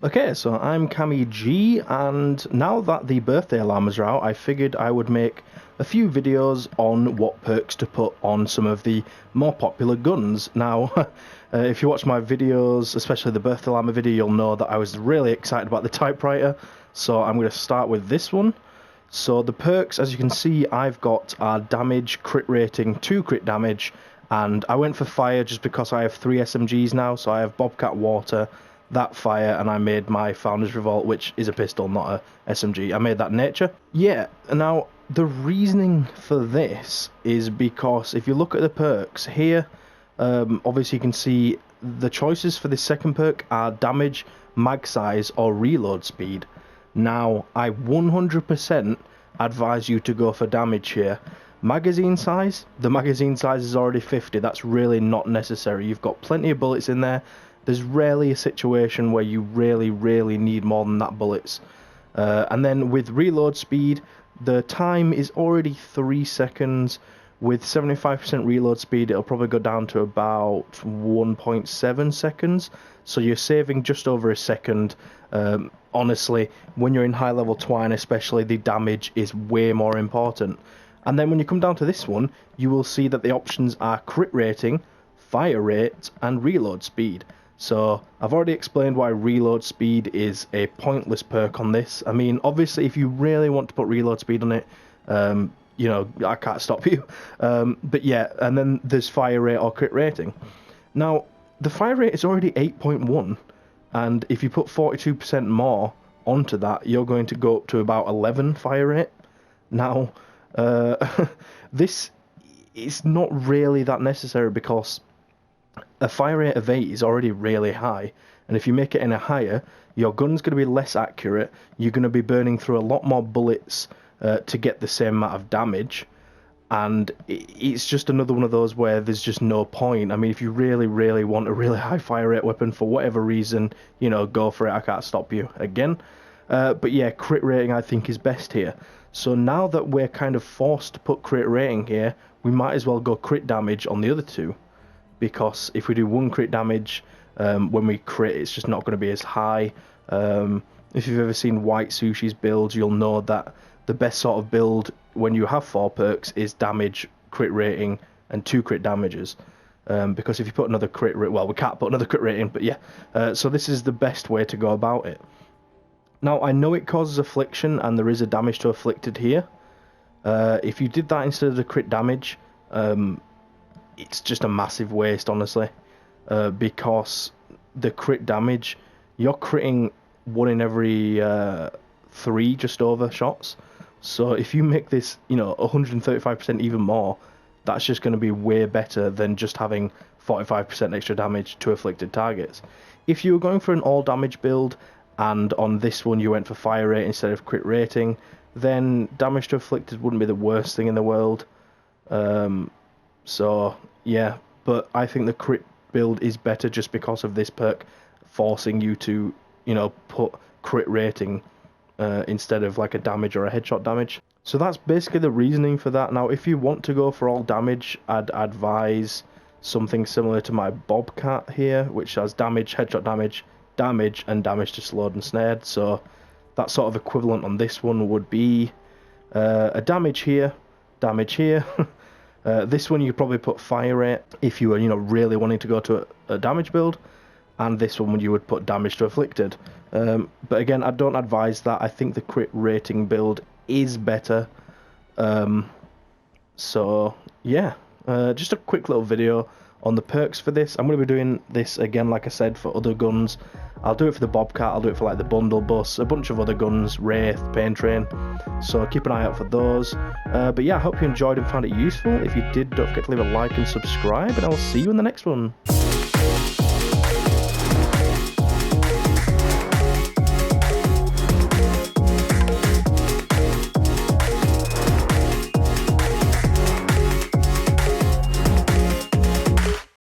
Okay, so I'm CammyG, and now that the birthday alarms are out, I figured I would make a few videos on what perks to put on some of the more popular guns. Now, if you watch my videos, especially the birthday alarm video, you'll know that I was really excited about the Typewriter, so I'm going to start with this one. So the perks, as you can see, I've got are damage, crit rating, 2 crit damage, and I went for fire just because I have 3 SMGs now, so I have Bobcat Water, that fire, and I made my Founder's Revolt, which is a pistol, not a SMG. I made that nature. Yeah, now the reasoning for this is because if you look at the perks here, obviously you can see the choices for this second perk are damage, mag size, or reload speed. Now, I 100% advise you to go for damage here. Magazine size, the magazine size is already 50, that's really not necessary. You've got plenty of bullets in there. There's rarely a situation where you really need more than that bullets. And then with reload speed, the time is already 3 seconds. With 75% reload speed, it'll probably go down to about 1.7 seconds. So you're saving just over a second. Honestly, when you're in high level twine especially, the damage is way more important. And then when you come down to this one, you will see that the options are crit rating, fire rate, and reload speed. So I've already explained why reload speed is a pointless perk on this. I mean, obviously, if you really want to put reload speed on it, you know, I can't stop you. But yeah, and then there's fire rate or crit rating. Now, the fire rate is already 8.1, and if you put 42% more onto that, you're going to go up to about 11 fire rate. Now, this is not really that necessary because a fire rate of 8 is already really high, and if you make it any higher, your gun's going to be less accurate, you're going to be burning through a lot more bullets to get the same amount of damage, and it's just another one of those where there's just no point. I mean, if you really want a really high fire rate weapon for whatever reason, you know, go for it, I can't stop you again. But yeah, crit rating I think is best here. So now that we're kind of forced to put crit rating here, we might as well go crit damage on the other two. Because if we do 1 crit damage, when we crit, it's just not going to be as high. If you've ever seen White Sushi's builds, you'll know that the best sort of build when you have 4 perks is damage, crit rating, and 2 crit damages. Because if you put another crit rating, well, we can't put another crit rating, but yeah. So this is the best way to go about it. Now, I know it causes affliction, and there is a damage to afflicted here. If you did that instead of the crit damage, it's just a massive waste, honestly, because the crit damage, you're critting 1 in every 3 just over shots. So if you make this, you know, 135% even more, that's just going to be way better than just having 45% extra damage to afflicted targets. If you were going for an all damage build, and on this one you went for fire rate instead of crit rating, then damage to afflicted wouldn't be the worst thing in the world. So yeah, but I think the crit build is better just because of this perk forcing you to, you know, put crit rating instead of like a damage or a headshot damage. So that's basically the reasoning for that. Now, if you want to go for all damage, I'd advise something similar to my Bobcat here, which has damage, headshot damage, damage, and damage to slowed and snared. So that sort of equivalent on this one would be a damage here, damage here. This one you could probably put fire rate if you were, you know, really wanting to go to a damage build, and this one you would put damage to afflicted. But again, I don't advise that. I think the crit rating build is better. So yeah, just a quick little video on the perks for this. I'm going to be doing this again, like I said, for other guns. I'll do it for the Bobcat, I'll do it for like the Bundle Bus, a bunch of other guns, Wraith, Pain Train, so keep an eye out for those. But yeah, I hope you enjoyed and found it useful. If you did, don't forget to leave a like and subscribe, and I'll see you in the next one.